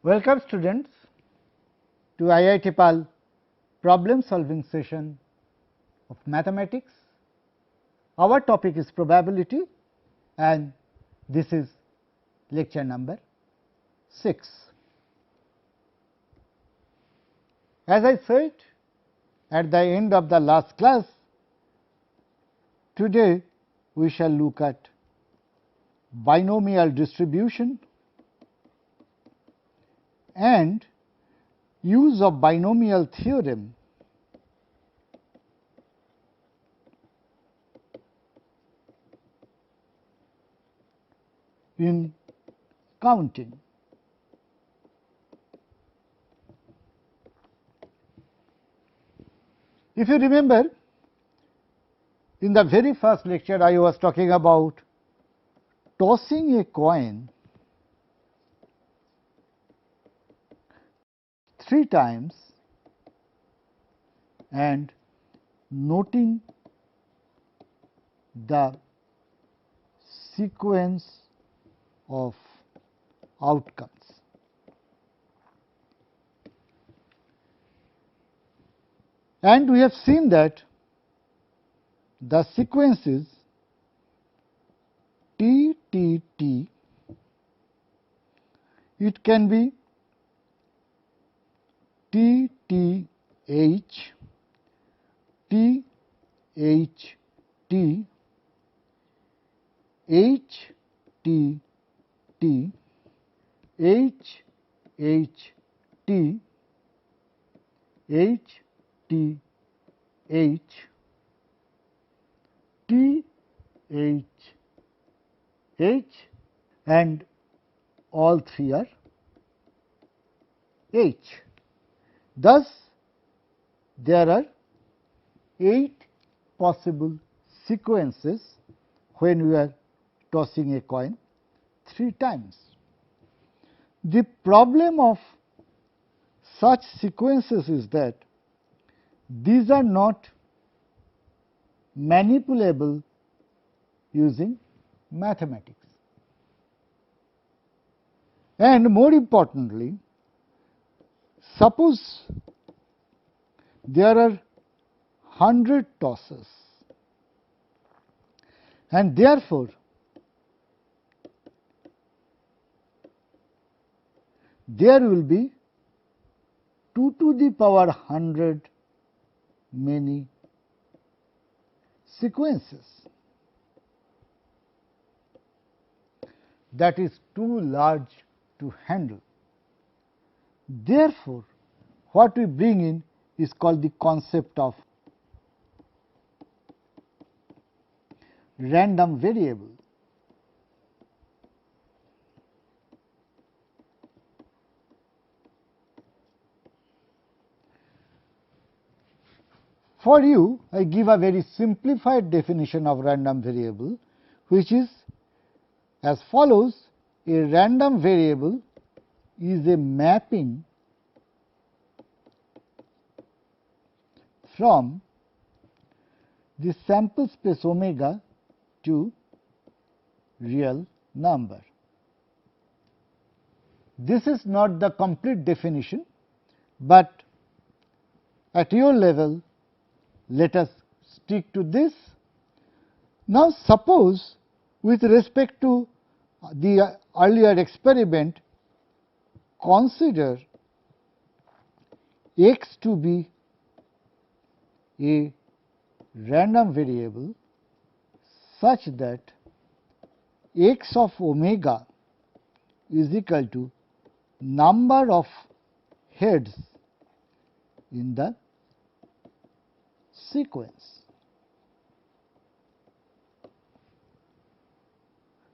Welcome students to IIT PAL problem solving session of mathematics. Our topic is probability and this is lecture number 6. As I said at the end of the last class, today we shall look at binomial distribution and use of binomial theorem in counting. If you remember, in the very first lecture I was talking about tossing a coin 3 times and noting the sequence of outcomes. And we have seen that the sequence is T, T, T. It can be T, T, H, T, H, T, H, T, T, H, H, T, H, T, H, T, H, H, and all three are H. Thus, there are 8 possible sequences when we are tossing a coin 3 times. The problem of such sequences is that these are not manipulable using mathematics. And more importantly, suppose there are 100 tosses and therefore, there will be 2 to the power 100 many sequences. That is too large to handle. Therefore, what we bring in is called the concept of random variable. For you, I give a very simplified definition of random variable, which is as follows: a random variable is a mapping from the sample space omega to real number. This is not the complete definition, but at your level, let us stick to this. Now, suppose with respect to the earlier experiment, consider x to be a random variable such that x of omega is equal to number of heads in the sequence.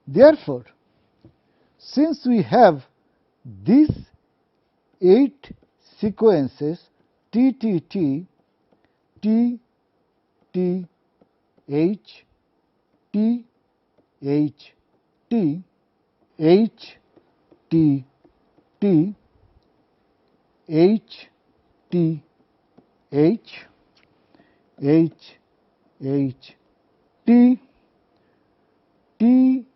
Therefore, since we have these 8 sequences T, T, T, T, T, H, T, H, T, H, T, T, H, T, H, H, H, T, T,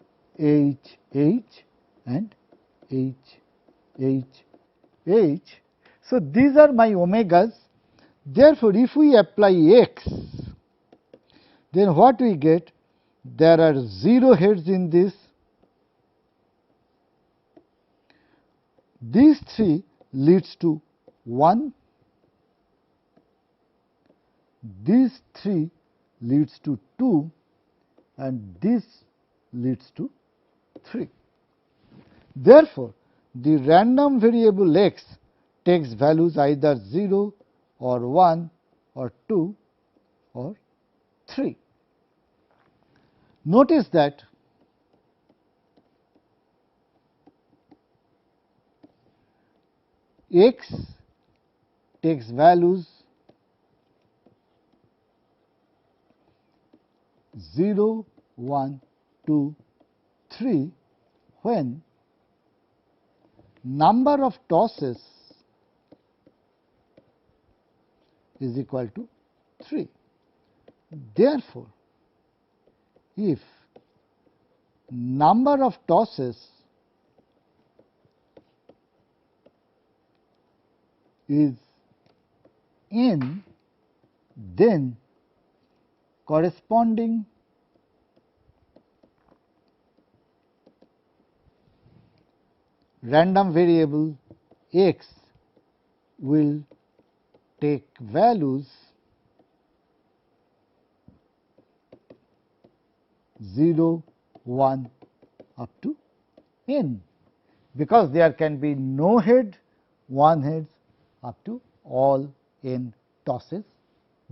H, H, and H, H, h. So, these are my omegas. Therefore, if we apply x, then what we get? There are 0 heads in this. These 3 leads to 1. These 3 leads to 2, and this leads to 3. Therefore, the random variable x takes values either 0 or 1 or 2 or 3. Notice that x takes values 0, 1, 2, 3 when number of tosses is equal to 3. Therefore, if number of tosses is n, then corresponding random variable x will take values 0, 1 up to n, because there can be no head, 1 heads up to all n tosses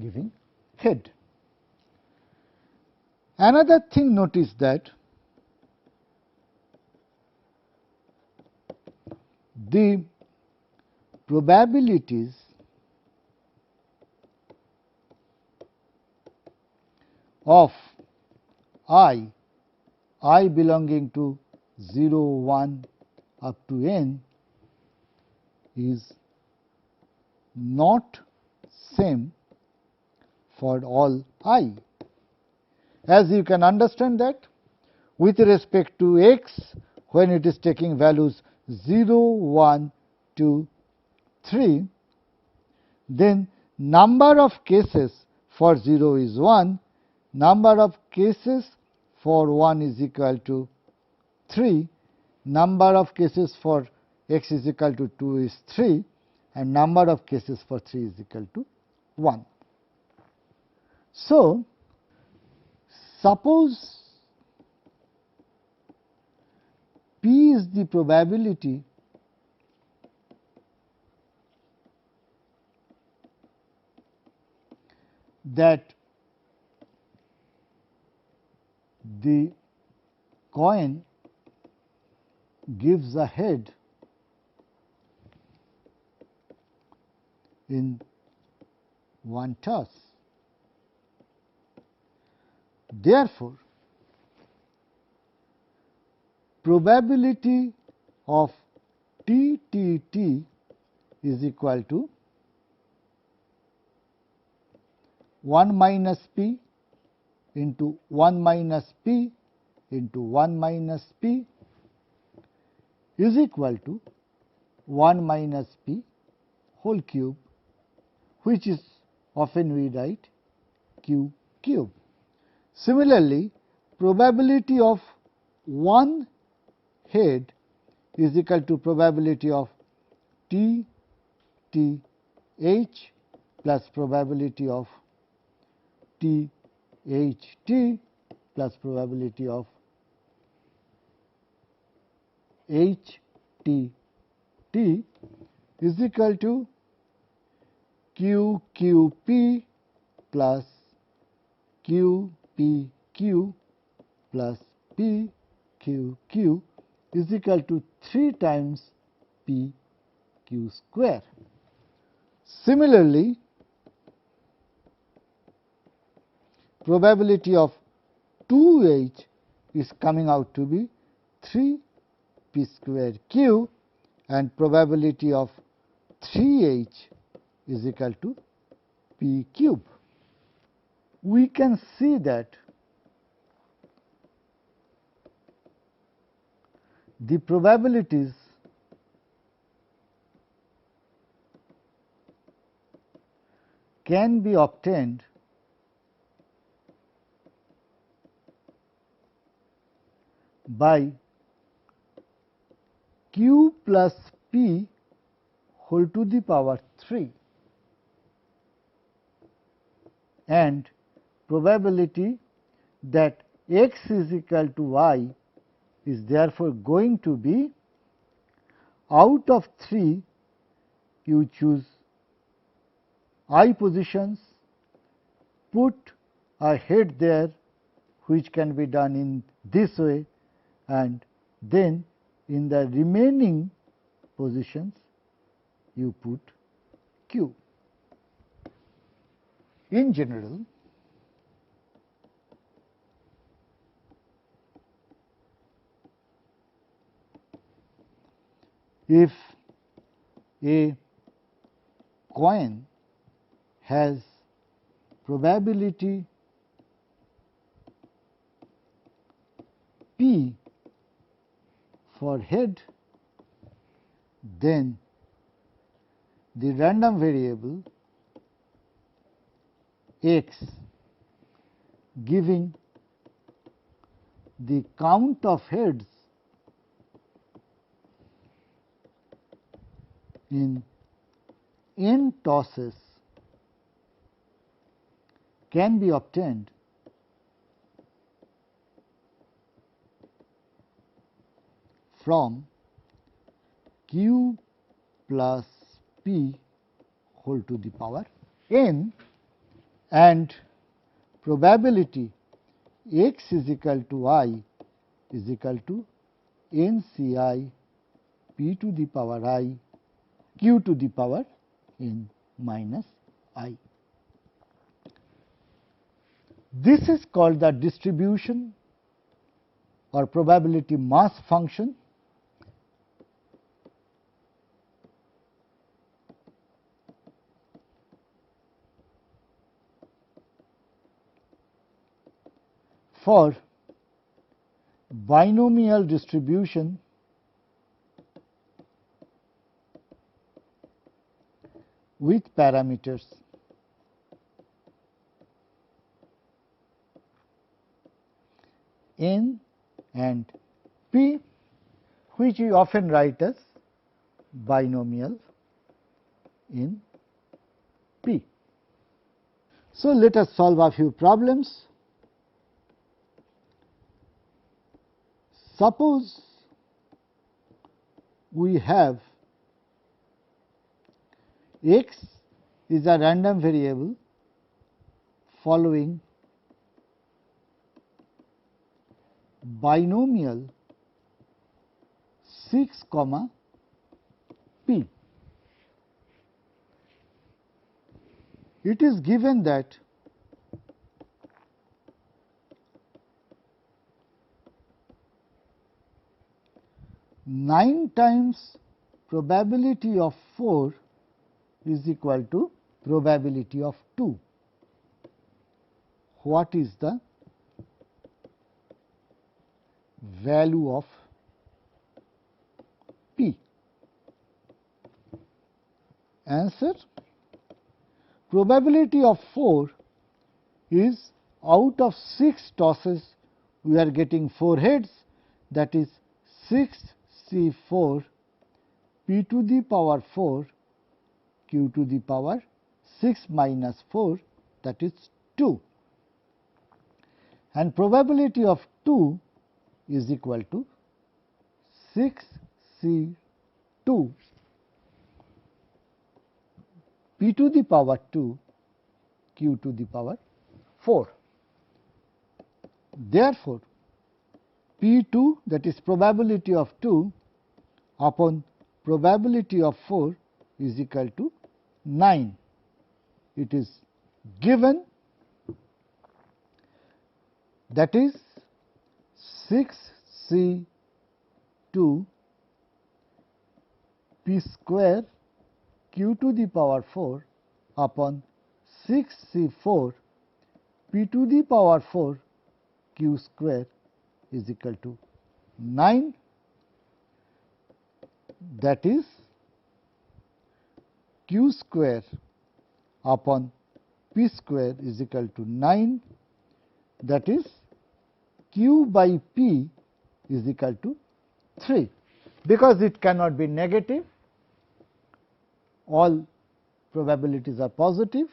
giving head. Another thing, notice that the probabilities of I belonging to 0, 1 up to n is not same for all I. As you can understand that with respect to x, when it is taking values 0, 1, 2, 3, then number of cases for 0 is 1, number of cases for 1 is equal to 3, number of cases for x is equal to 2 is 3, and number of cases for 3 is equal to 1. So, suppose P is the probability that the coin gives a head in one toss. Therefore, probability of TTT is equal to 1 minus P into 1 minus P into 1 minus P is equal to 1 minus P whole cube, which is often we write Q cube. Similarly, probability of one head is equal to probability of T T H plus probability of T H T plus probability of H T T is equal to Q Q P plus Q P Q plus P Q Q is equal to 3 times P Q square. Similarly, probability of 2H is coming out to be 3 P square Q, and probability of 3H is equal to P cube. We can see that the probabilities can be obtained by q plus p whole to the power 3, and probability that x is equal to y is therefore going to be, out of 3 you choose I positions, put a head there, which can be done in this way, and then in the remaining positions you put q. In general, if a coin has probability p for head, then the random variable x giving the count of heads in n tosses can be obtained from q plus p whole to the power n, and probability x is equal to I is equal to NCI p to the power I q to the power n minus I. This is called the distribution or probability mass function. For binomial distribution with parameters n and p, which we often write as binomial in p. So, let us solve a few problems. Suppose we have x is a random variable following binomial 6, p. It is given that nine times probability of 4 is equal to probability of 2. What is the value of p? Answer: probability of 4 is, out of 6 tosses we are getting 4 heads, that is 6c4 p to the power 4 q to the power 6 minus 4, that is 2, and probability of 2 is equal to 6c2 p to the power 2 q to the power 4. Therefore, p2, that is probability of 2 upon probability of 4 is equal to 9. It is given, that is 6c2 p square q to the power 4 upon 6c4 p to the power 4 q square is equal to 9, that is q square upon p square is equal to 9, that is q by p is equal to 3. Because it cannot be negative, all probabilities are positive,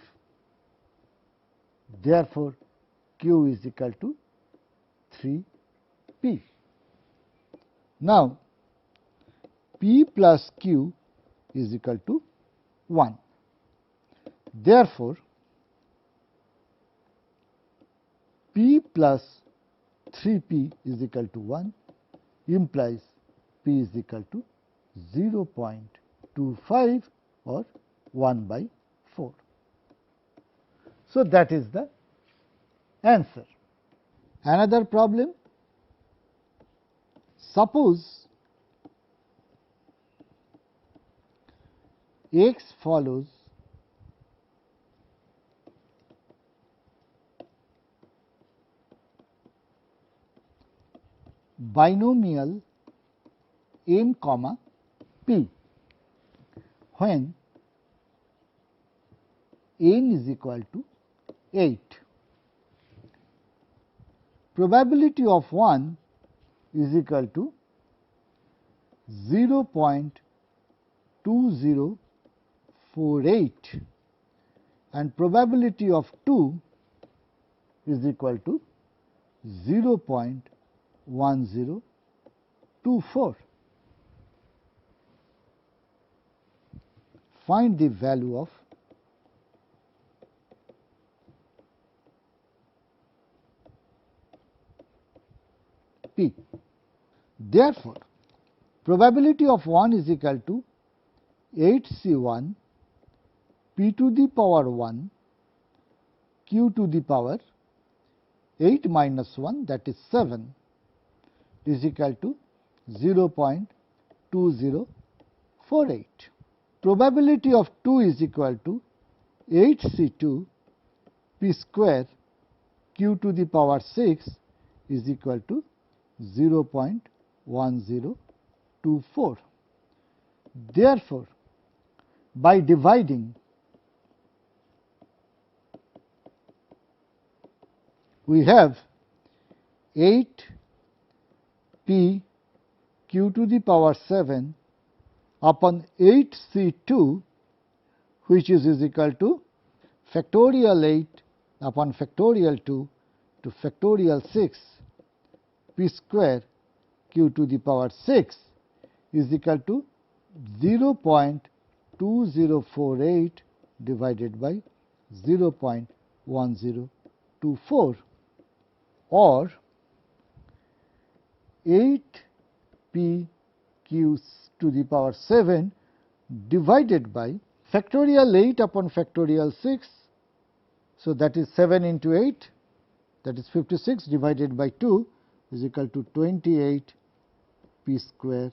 therefore, q is equal to 3p. Now, p plus q is equal to 1. Therefore, p plus 3p is equal to 1 implies p is equal to 0.25 or 1 by 4. So, that is the answer. Another problem, suppose x follows binomial m comma p when n is equal to 8. Probability of 1 is equal to 0.2048 and probability of 2 is equal to 0.1024. Find the value of p. Therefore, probability of 1 is equal to 8c1 p to the power 1 q to the power 8 minus 1, that is 7, is equal to 0.2048. Probability of 2 is equal to 8c2 p square q to the power 6 is equal to 0.1024. Therefore, by dividing, we have 8 p q to the power 7 upon 8 c2, which is equal to factorial 8 upon factorial 2 to factorial 6 p square q to the power 6 is equal to 0.2048 divided by 0.1024, or 8 p q to the power 7 divided by factorial 8 upon factorial 6. So, that is 7 into 8, that is 56, divided by 2 is equal to 28 p square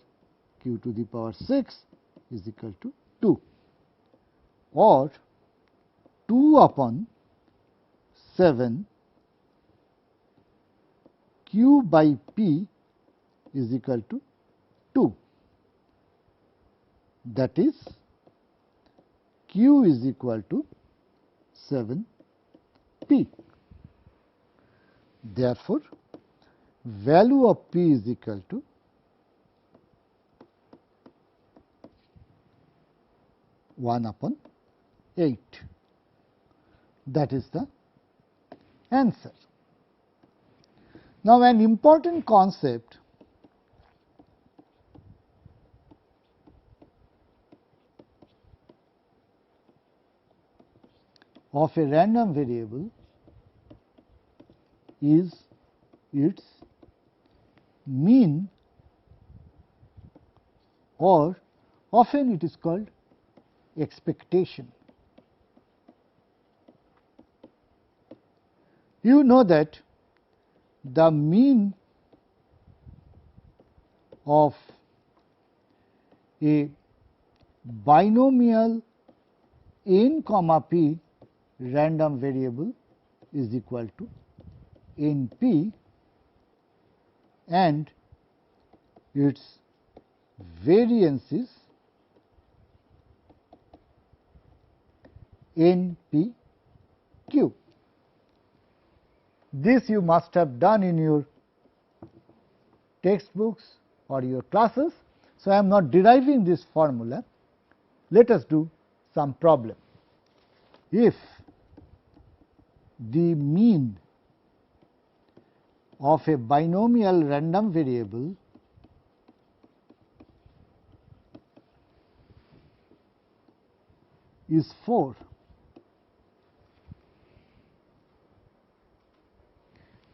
q to the power 6 is equal to 2, or 2 upon 7 q by p is equal to 2, that is q is equal to 7 p. Therefore, value of p is equal to 1 upon 8. That is the answer. Now, an important concept of a random variable is its mean, or often it is called expectation. You know that the mean of a binomial n comma p random variable is equal to np, and its variance is np q. This you must have done in your textbooks or your classes. So, I am not deriving this formula. Let us do some problem. If the mean of a binomial random variable is 4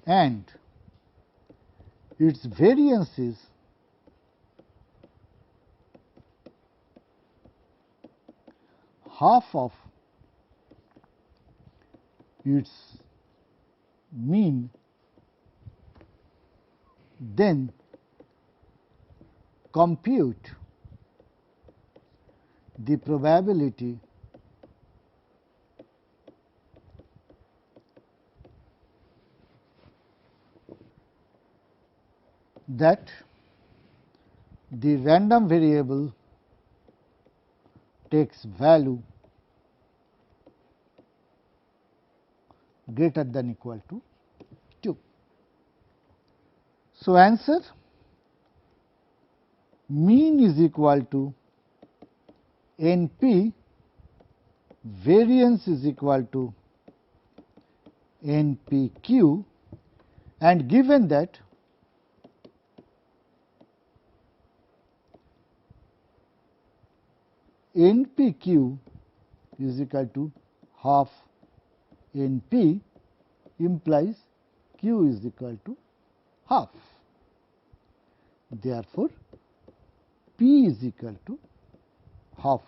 and its variance is half of its mean, then compute the probability that the random variable takes value greater than equal to 2. So, answer mean is equal to NP, variance is equal to NPQ, and given that NPQ is equal to half NP, implies Q is equal to half. Therefore, P is equal to half.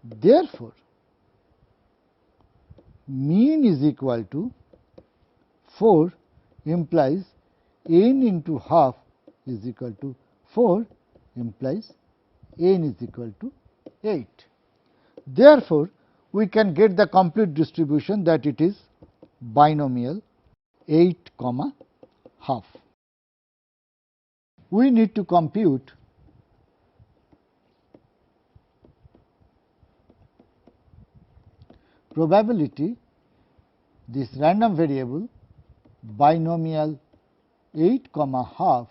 Therefore, mean is equal to 4 implies n into half is equal to 4 implies n is equal to 8. Therefore, we can get the complete distribution that it is binomial 8, half. We need to compute probability this random variable binomial 8, half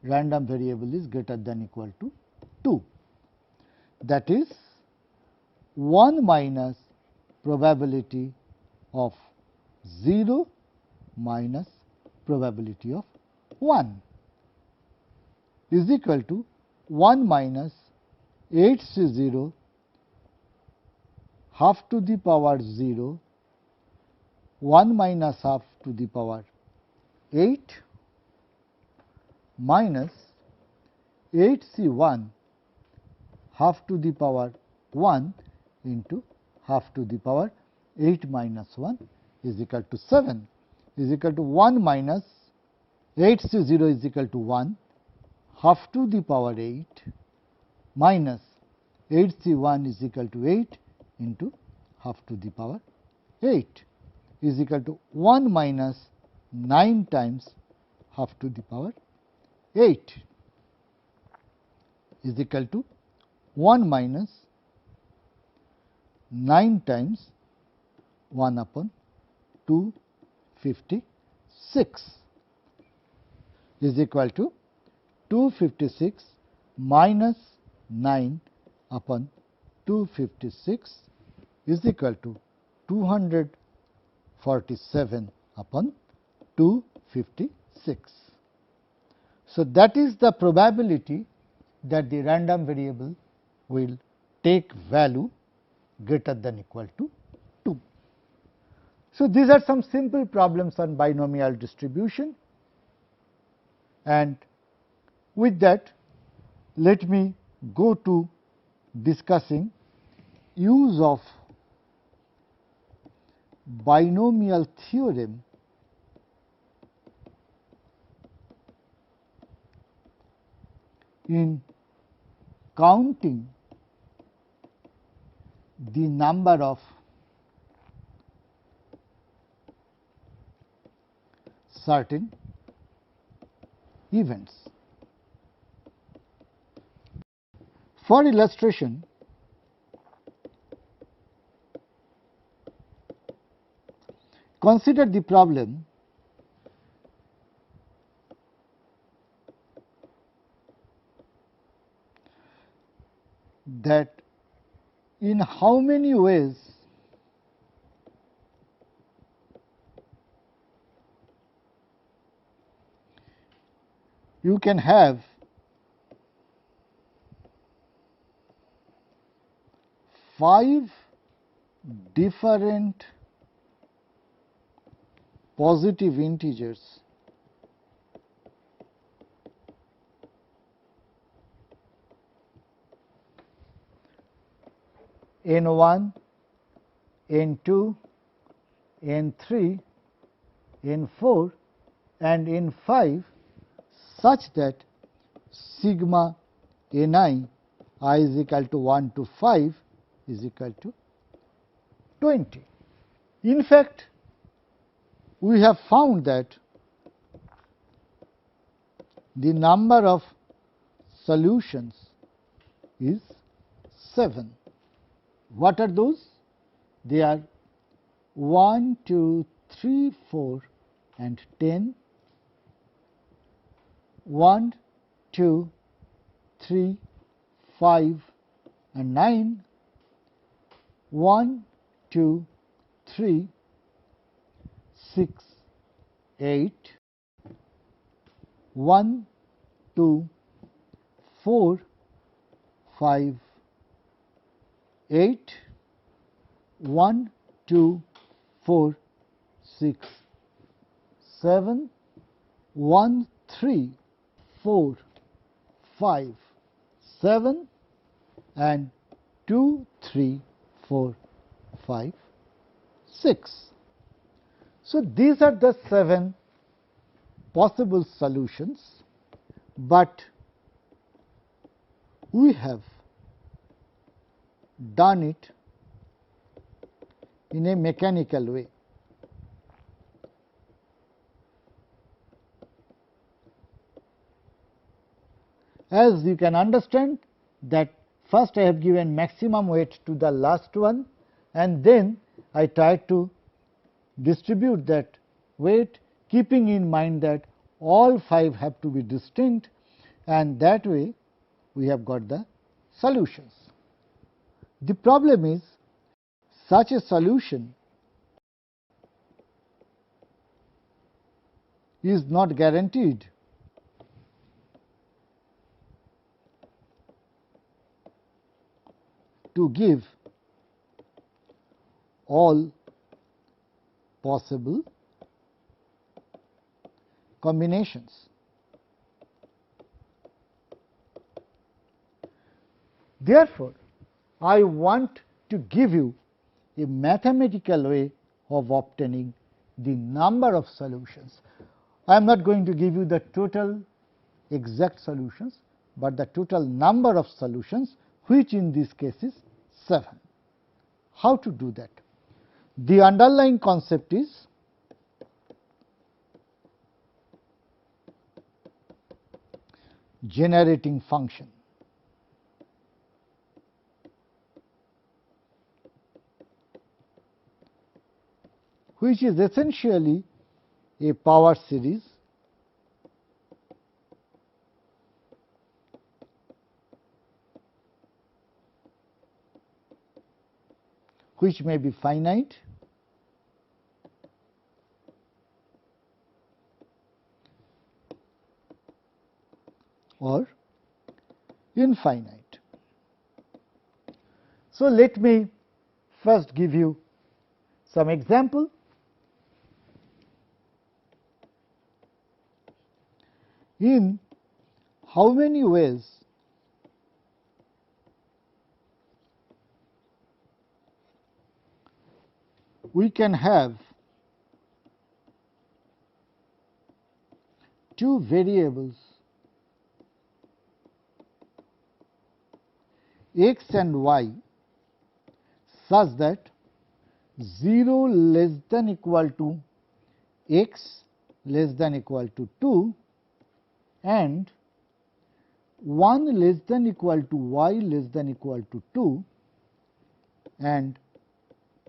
random variable is greater than equal to 2. That is 1 minus probability of 0 minus probability of 1 is equal to 1 minus 8 to 0 half to the power 0, 1 minus half to the power 8 minus 8c1 half to the power 1 into half to the power 8 minus 1 is equal to 7 is equal to 1 minus 8c0 is equal to 1 half to the power 8 minus 8c1 is equal to 8 into half to the power 8 is equal to 1 minus 9 times half to the power 8 is equal to 1 minus 9 times 1 upon 256 is equal to 256 minus 9 upon 256 is equal to 247 upon 256. So, that is the probability that the random variable will take value greater than equal to 2. So, these are some simple problems on binomial distribution, and with that let me go to discussing use of binomial theorem in counting the number of certain events. For illustration, Consider the problem that in how many ways you can have 5 different positive integers n1, n2, n3, n4 and n5 such that sigma ni I is equal to 1 to 5 is equal to 20. In fact, we have found that the number of solutions is 7. What are those? They are 1, 2, 3, 4 and 10, 1, 2, 3, 5 and 9, 1, 2, 3, 6, 8, 1, 2, 4, 5, 8, 1, 2, 4, 6, 7, 1, 3, 4, 5, 7 and 2, 3, 4, 5, 6. So, these are the 7 possible solutions, but we have done it in a mechanical way. As you can understand that first I have given maximum weight to the last one and then I tried to distribute that weight, keeping in mind that all 5 have to be distinct, and that way we have got the solutions. The problem is such a solution is not guaranteed to give all possible combinations. Therefore, I want to give you a mathematical way of obtaining the number of solutions. I am not going to give you the total exact solutions, but the total number of solutions, which in this case is 7. How to do that? The underlying concept is generating function. Which is essentially a power series which may be finite or infinite. So, let me first give you some example. In how many ways we can have 2 variables x and y such that 0 less than equal to x less than equal to 2 and 1 less than equal to y less than equal to 2 and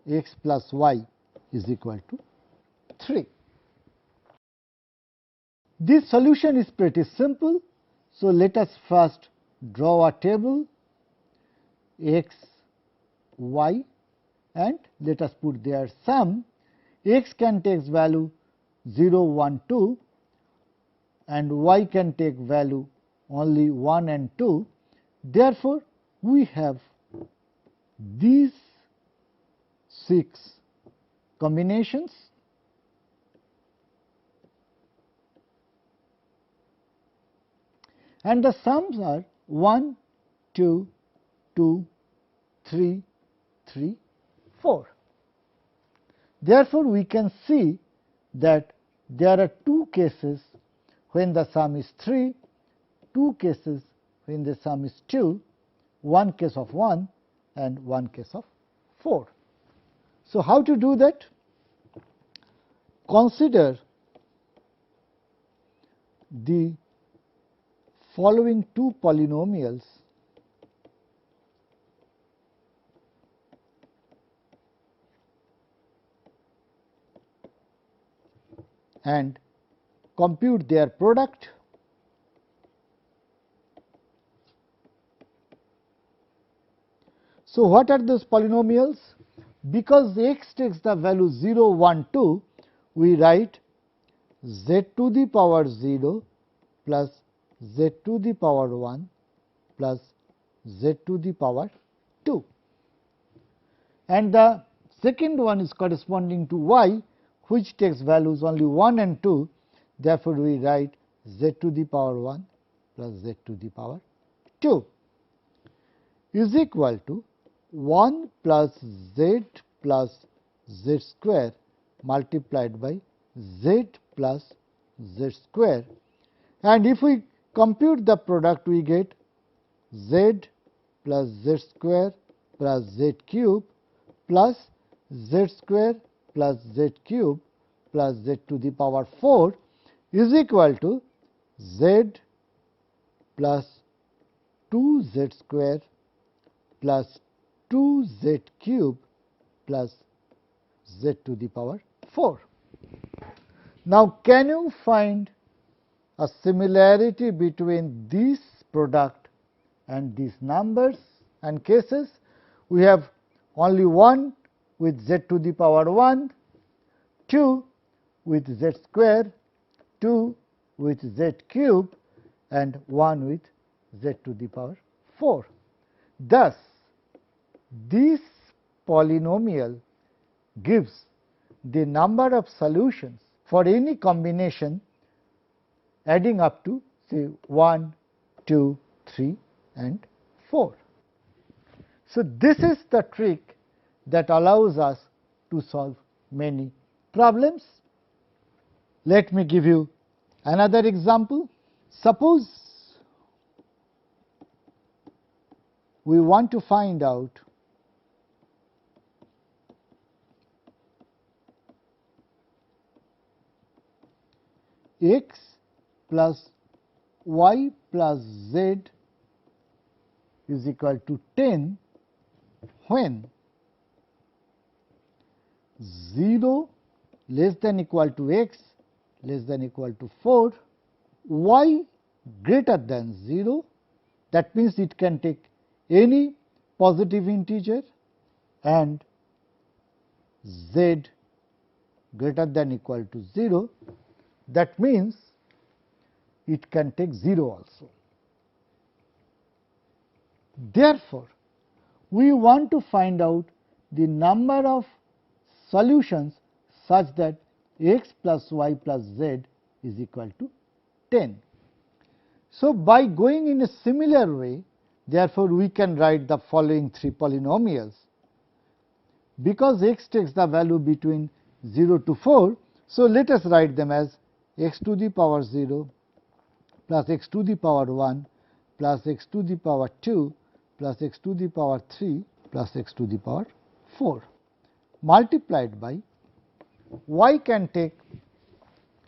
x plus y is equal to 3. This solution is pretty simple. So, let us first draw a table x, y, and let us put their sum. X can take value 0, 1, 2 and y can take value only 1 and 2. Therefore, we have these 6 combinations, and the sums are 1, 2, 2, 3, 3, 4. Therefore, we can see that there are 2 cases when the sum is 3, 2 cases when the sum is 2, 1 case of 1 and 1 case of 4. So, how to do that? Consider the following 2 polynomials and compute their product. So, what are those polynomials? Because x takes the value 0, 1, 2, we write z to the power 0 plus z to the power 1 plus z to the power 2. And the second one is corresponding to y, which takes values only 1 and 2. Therefore, we write z to the power 1 plus z to the power 2 is equal to 1 plus z square multiplied by z plus z square, and if we compute the product, we get z plus z square plus z cube plus z square plus z cube plus z to the power 4 is equal to z plus 2z square plus 2z cube plus z to the power 4. Now, can you find a similarity between this product and these numbers and cases? We have only 1 with z to the power 1, 2 with z square, 2 with z cube and 1 with z to the power 4. Thus, this polynomial gives the number of solutions for any combination adding up to say 1, 2, 3 and 4. So, this is the trick that allows us to solve many problems. Let me give you another example. Suppose we want to find out x plus y plus z is equal to 10 when 0 less than equal to x less than equal to 4, y greater than 0, that means it can take any positive integer, and z greater than equal to 0, that means it can take 0 also. Therefore, we want to find out the number of solutions such that x plus y plus z is equal to 10. So, by going in a similar way, therefore, we can write the following 3 polynomials. Because x takes the value between 0 to 4, so let us write them as x to the power 0 plus x to the power 1 plus x to the power 2 plus x to the power 3 plus x to the power 4 multiplied by y can take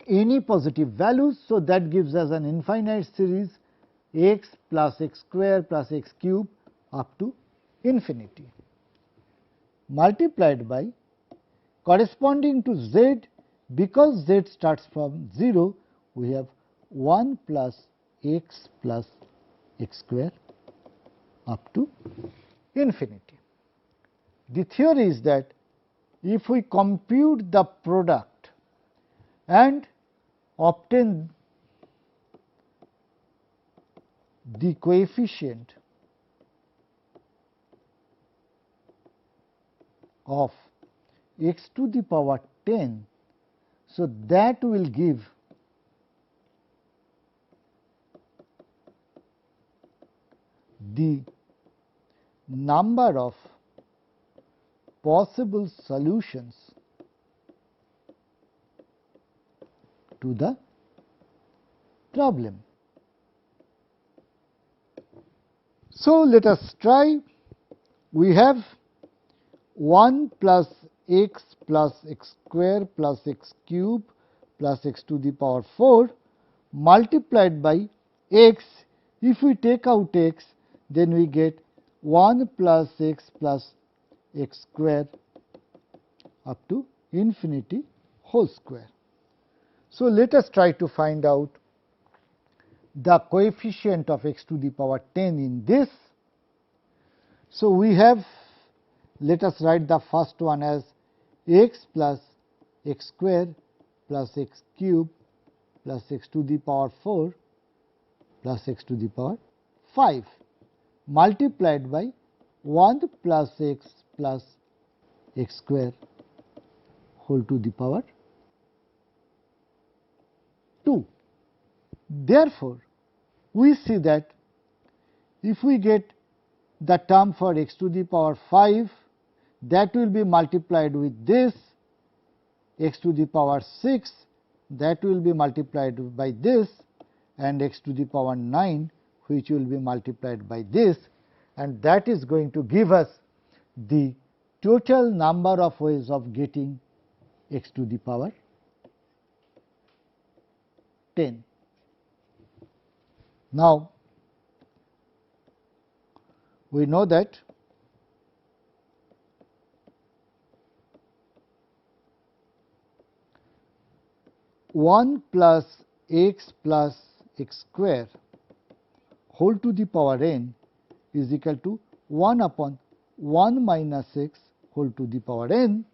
any positive values. So, that gives us an infinite series x plus x square plus x cube up to infinity multiplied by corresponding to z, because z starts from 0, we have 1 plus x square up to infinity. The theory is that if we compute the product and obtain the coefficient of x to the power 10, so that will give the number of possible solutions to the problem. So, let us try. We have 1 plus x square plus x cube plus x to the power 4 multiplied by x. If we take out x, then we get 1 plus x square up to infinity whole square. So, let us try to find out the coefficient of x to the power 10 in this. So, we have, let us write the first one as x plus x square plus x cube plus x to the power 4 plus x to the power 5 multiplied by 1 plus x square whole to the power 2. Therefore, we see that if we get the term for x to the power 5, that will be multiplied with this, x to the power 6, that will be multiplied by this, and x to the power 9, which will be multiplied by this, and that is going to give us the total number of ways of getting x to the power 10. Now, we know that one plus x square whole to the power n is equal to 1 upon 1 minus x whole to the power n,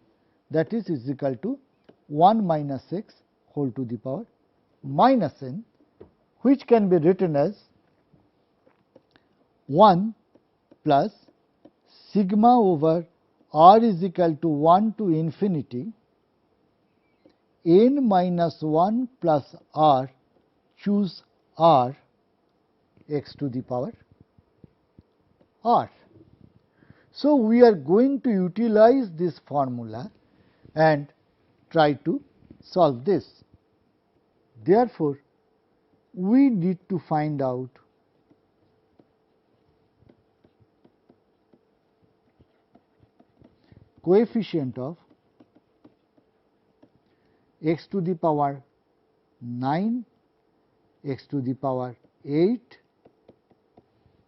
that is equal to 1 minus x whole to the power minus n, which can be written as 1 plus sigma over r is equal to 1 to infinity n minus 1 plus r, choose r, x to the power r. So, we are going to utilize this formula and try to solve this. Therefore, we need to find out coefficient of x to the power 9, x to the power 8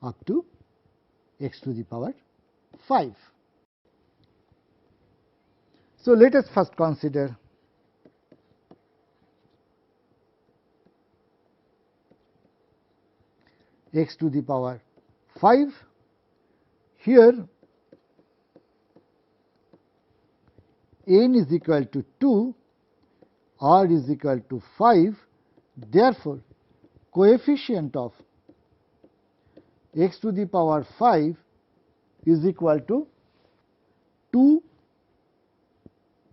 up to x to the power 5. So, let us first consider x to the power 5. Here n is equal to 2, r is equal to 5. Therefore, coefficient of x to the power 5 is equal to 2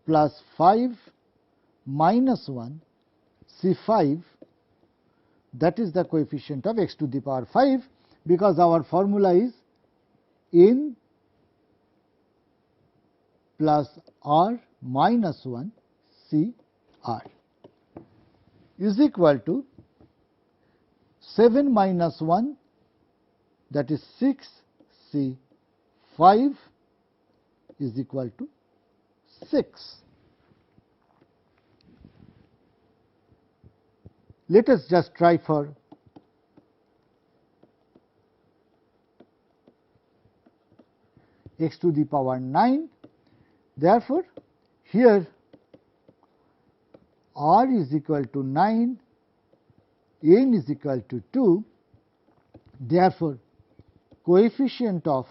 plus 5 minus 1 C5, that is the coefficient of x to the power 5, because our formula is n plus r minus 1 C r is equal to 7 minus 1, that is 6 C 5 is equal to 6. Let us just try for x to the power 9. Therefore, here r is equal to 9, n is equal to 2. Therefore, coefficient of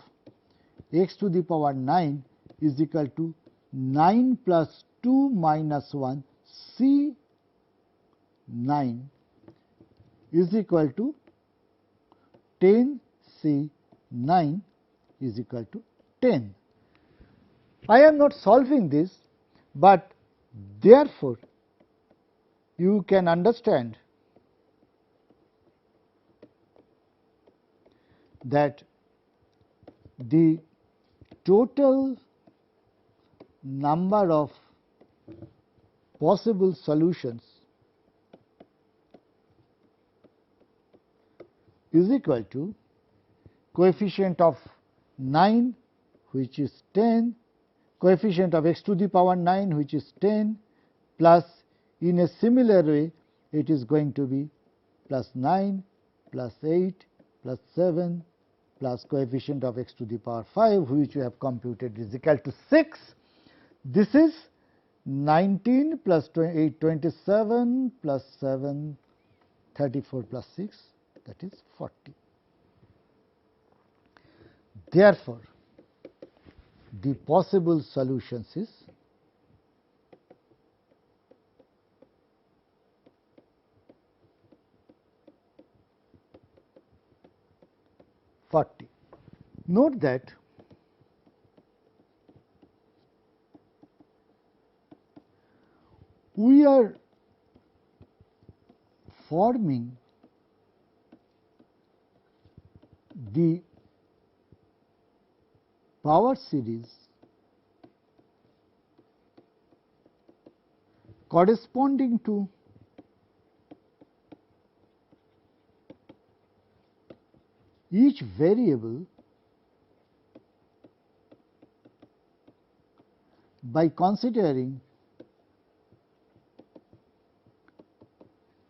x to the power 9 is equal to 9 plus 2 minus 1 c 9 is equal to 10 c 9 is equal to 10. I am not solving this, but therefore, you can understand that the total number of possible solutions is equal to coefficient of 9, which is 10, coefficient of x to the power 9, which is 10, plus in a similar way it is going to be plus 9 plus 8 plus 7 plus coefficient of x to the power 5, which we have computed is equal to 6. This is 19 plus 8, 27 plus 7, 34 plus 6, that is 40. Therefore, the possible solutions is 40. Note that we are forming the power series corresponding to each variable by considering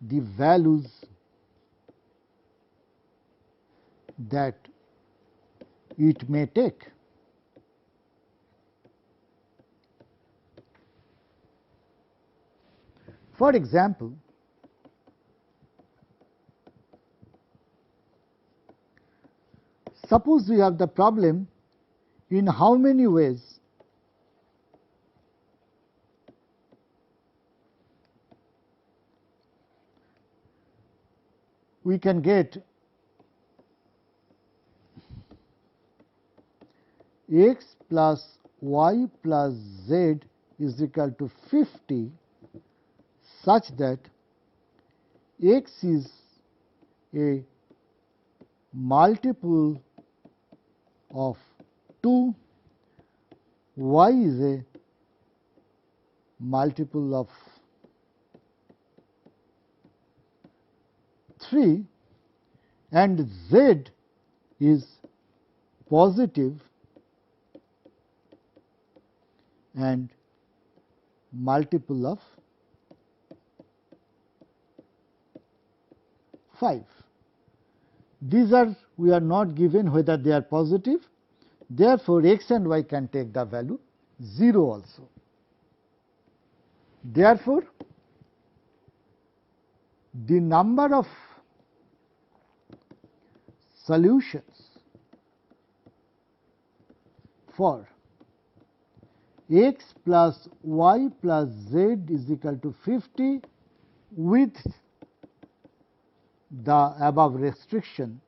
the values that it may take. For example, suppose we have the problem in how many ways we can get x plus y plus z is equal to 50, such that x is a multiple of 2, y is a multiple of 3, and z is positive and multiple of 5. These are, we are not given whether they are positive, therefore, x and y can take the value 0 also. Therefore, the number of solutions for x plus y plus z is equal to 50 with the above restriction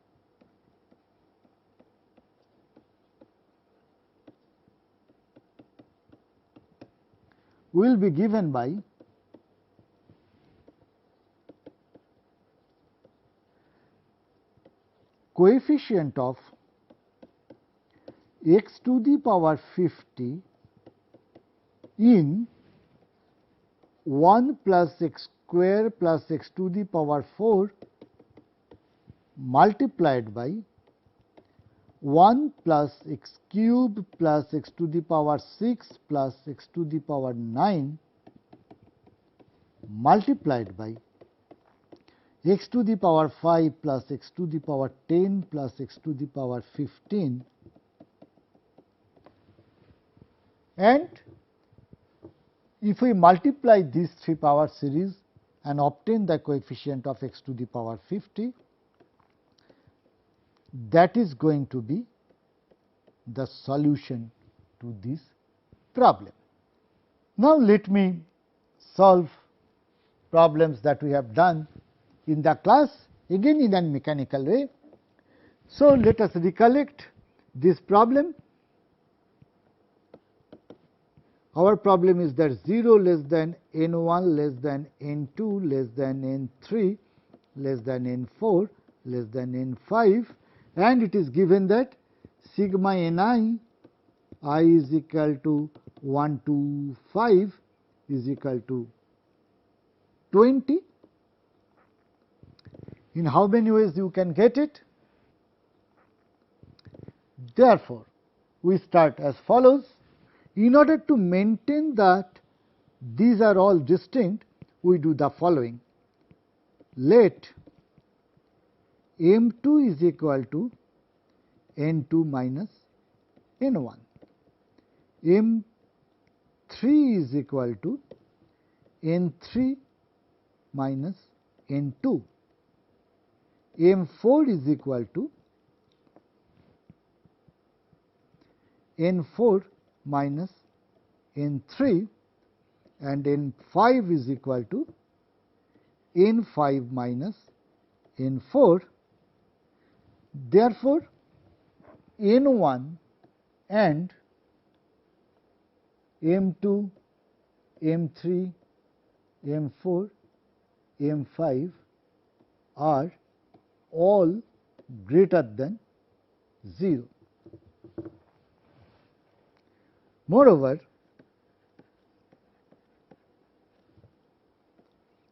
will be given by coefficient of x to the power 50 in 1 plus x square plus x to the power 4 multiplied by 1 plus x cube plus x to the power 6 plus x to the power 9 multiplied by x to the power 5 plus x to the power 10 plus x to the power 15 and If we multiply these three power series and obtain the coefficient of x to the power 50, that is going to be the solution to this problem. Now, let me solve problems that we have done in the class, again in a mechanical way. So, let us recollect this problem. Our problem is that 0 less than n1 less than n2 less than n3 less than n4 less than n5, and it is given that sigma ni I is equal to 1 to 5 is equal to 20. In how many ways you can get it? Therefore, we start as follows. In order to maintain that these are all distinct, we do the following. Let m2 is equal to n2 minus n1. m3 is equal to n3 minus n2. m4 is equal to n4 minus n3, and n5 is equal to n5 minus n4. Therefore, n1 and m2, m3, m4, m5 are all greater than 0. Moreover,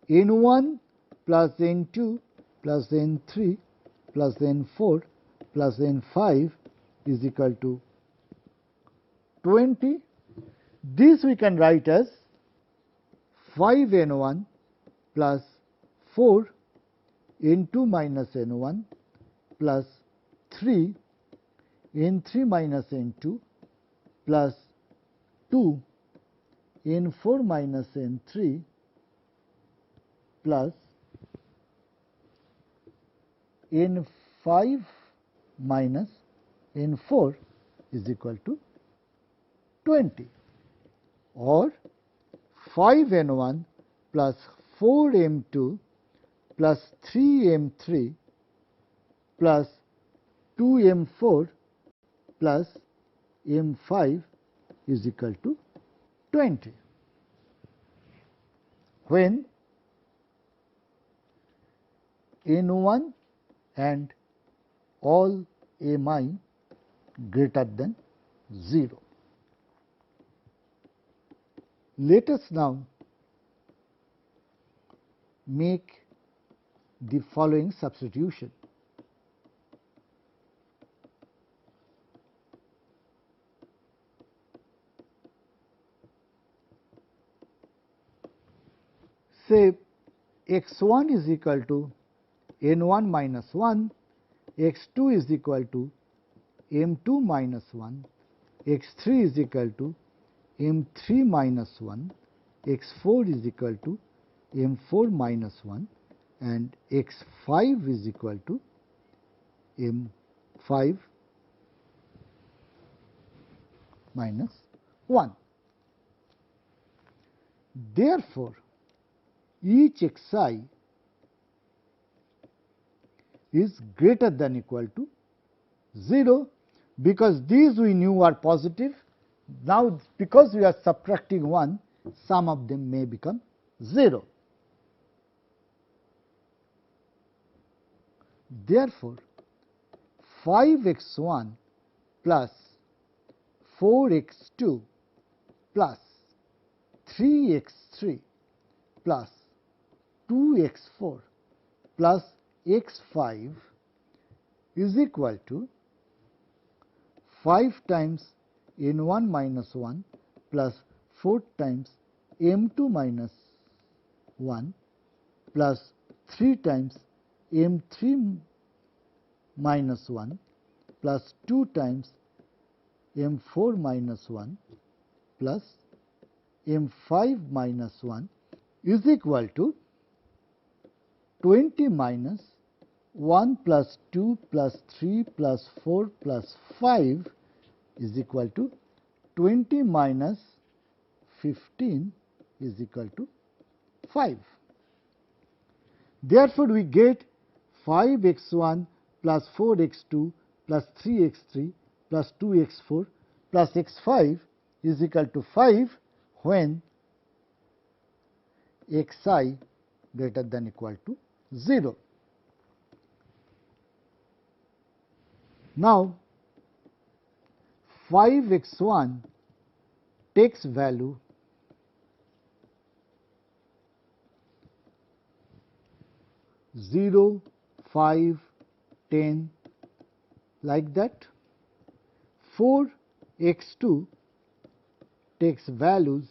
n1 plus n2 plus n3 plus n4 plus n5 is equal to 20. This we can write as 5n1 plus 4 n2 minus n1 plus 3 n3 minus n2 plus 2 n4 minus n3 plus n5 minus n4 is equal to 20, or 5n1 plus 4m2 plus 3m3 plus 2m4 plus m5 is equal to 20. When n1 and all mi greater than 0. Let us now make the following substitution. Say x1 is equal to n1 minus 1, x2 is equal to m2 minus 1, x3 is equal to m3 minus 1, x4 is equal to m4 minus 1, and x5 is equal to m5 minus 1. Therefore, each xi is greater than equal to 0, because these we knew are positive. Now, because we are subtracting 1, some of them may become 0. Therefore, 5x1 plus 4x2 plus 3x3 plus 2x4 plus x5 is equal to 5 times n1 minus 1 plus 4 times m2 minus 1 plus 3 times m3 minus 1 plus 2 times m4 minus 1 plus m5 minus 1 is equal to 20 minus 1 plus 2 plus 3 plus 4 plus 5 is equal to 20 minus 15 is equal to 5. Therefore, we get 5x1 plus 4x2 plus 3x3 plus 2x4 plus x5 is equal to 5 when xi greater than equal to 0. Now, 5x1 takes value 0, 5, 10 like that. 4x2 takes values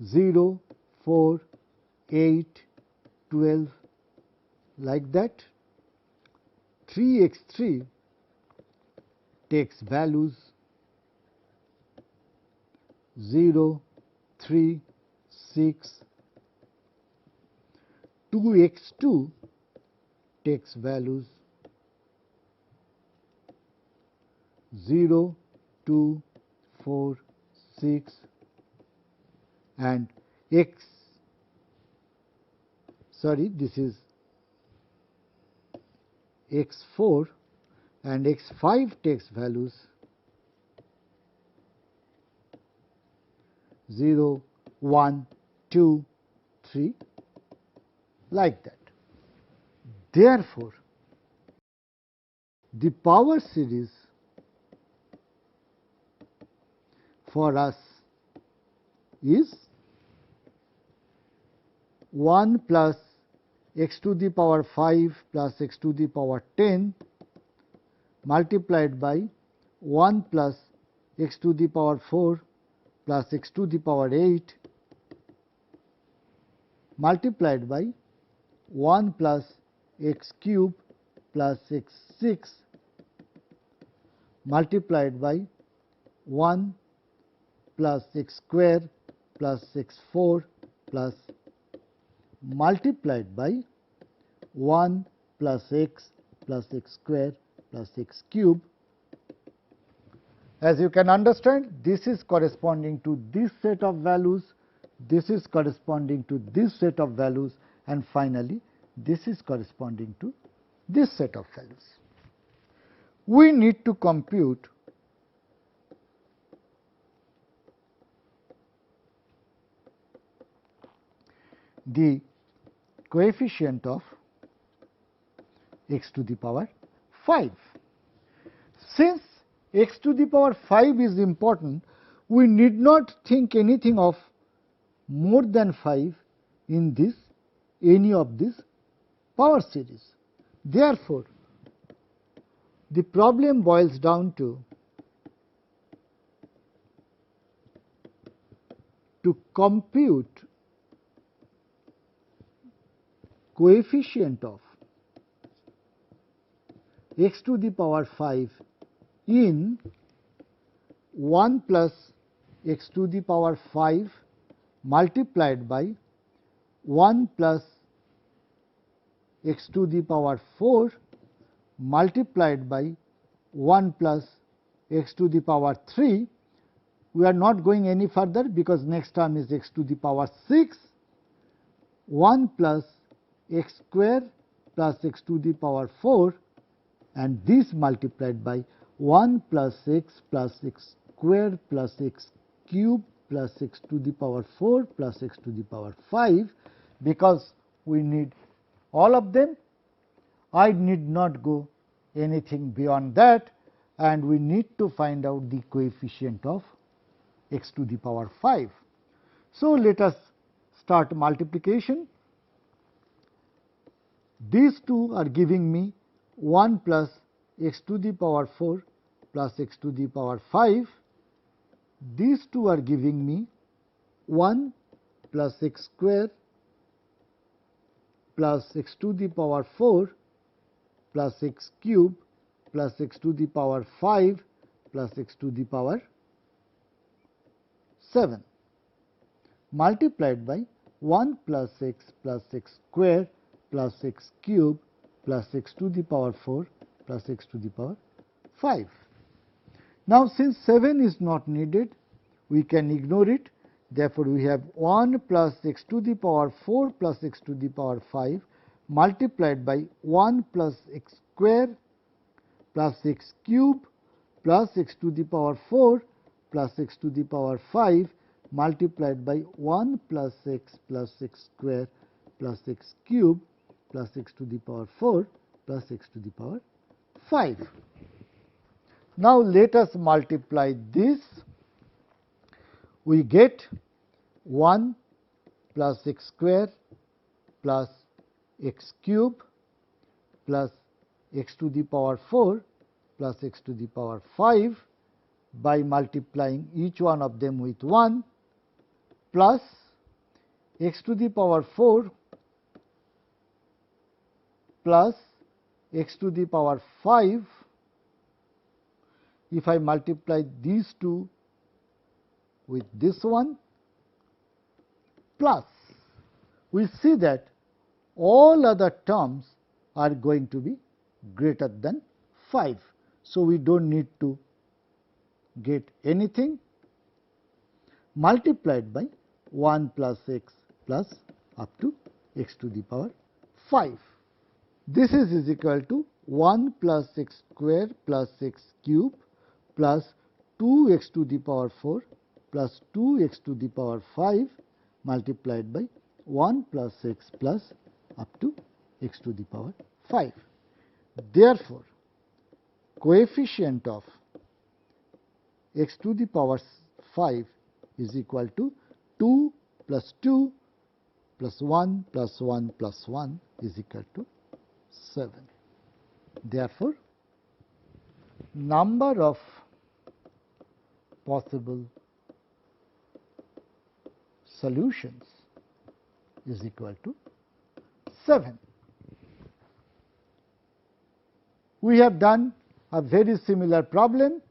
0, 4, 8, 12 like that. 3x3 takes values 0, 3, 6. 2x2 takes values 0, 2, 4, 6 and this is x4 and x5 takes values 0, 1, 2, 3 like that. Therefore, the power series for us is 1 plus x to the power 5 plus x to the power 10 multiplied by 1 plus x to the power 4 plus x to the power 8 multiplied by 1 plus x cube plus x 6 multiplied by 1 plus x square plus x 4 plus multiplied by 1 plus x square plus x cube. As you can understand, this is corresponding to this set of values, this is corresponding to this set of values, and finally this is corresponding to this set of values. We need to compute the coefficient of x to the power 5. Since x to the power 5 is important, we need not think anything of more than 5 in this any of this power series. Therefore, the problem boils down to compute coefficient of x to the power 5 in 1 plus x to the power 5 multiplied by 1 plus x to the power 4 multiplied by 1 plus x to the power 3. We are not going any further because next term is x to the power 6, 1 plus x square plus x to the power 4, and this multiplied by 1 plus x square plus x cube plus x to the power 4 plus x to the power 5. Because we need all of them, I need not go anything beyond that, and we need to find out the coefficient of x to the power 5. So, let us start multiplication. These two are giving me 1 plus x to the power 4 plus x to the power 5. These two are giving me 1 plus x square plus x to the power 4 plus x cube plus x to the power 5 plus x to the power 7 multiplied by 1 plus x square plus x cube plus x to the power 4 plus x to the power 5. Now, since 7 is not needed, we can ignore it. Therefore, we have 1 plus x to the power 4 plus x to the power 5 multiplied by 1 plus x square plus x cube plus x to the power 4 plus x to the power 5 multiplied by 1 plus x square plus x cube plus x to the power 4 plus x to the power 5. Now, let us multiply this. We get 1 plus x square plus x cube plus x to the power 4 plus x to the power 5 by multiplying each one of them with 1 plus x to the power 4 plus x to the power 5. If I multiply these two with this one, plus we see that all other terms are going to be greater than 5. So, we do not need to get anything, multiplied by 1 plus x plus up to x to the power 5. This is equal to 1 plus x square plus x cube plus 2x to the power 4 plus 2x to the power 5 multiplied by 1 plus x plus up to x to the power 5. Therefore, coefficient of x to the power 5 is equal to 2 plus 2 plus 1 plus 1 plus 1 is equal to 7. Therefore, number of possible solutions is equal to 7. We have done a very similar problem,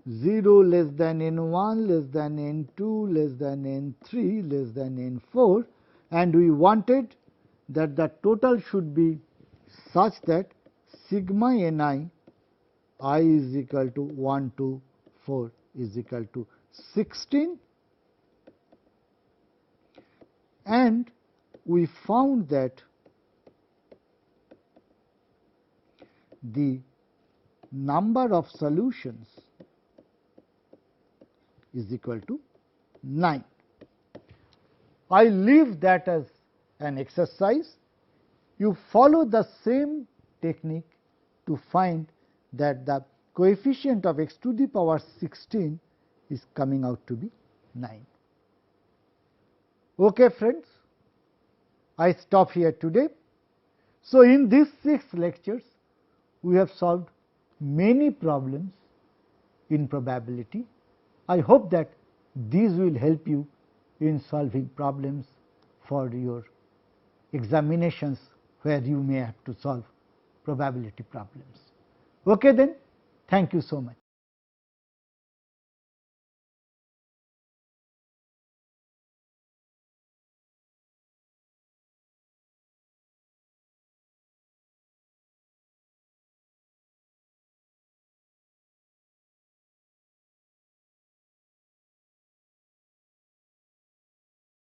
0 less than n1 less than n2 less than n3 less than n4, and we wanted that the total should be such that sigma ni I is equal to 1 to 4 is equal to 16, and we found that the number of solutions is equal to 9. I leave that as an exercise. You follow the same technique to find that the coefficient of x to the power 16 is coming out to be 9. Okay, friends, I stop here today. So, in these 6 lectures, we have solved many problems in probability. I hope that these will help you in solving problems for your examinations where you may have to solve probability problems. Okay then, thank you so much.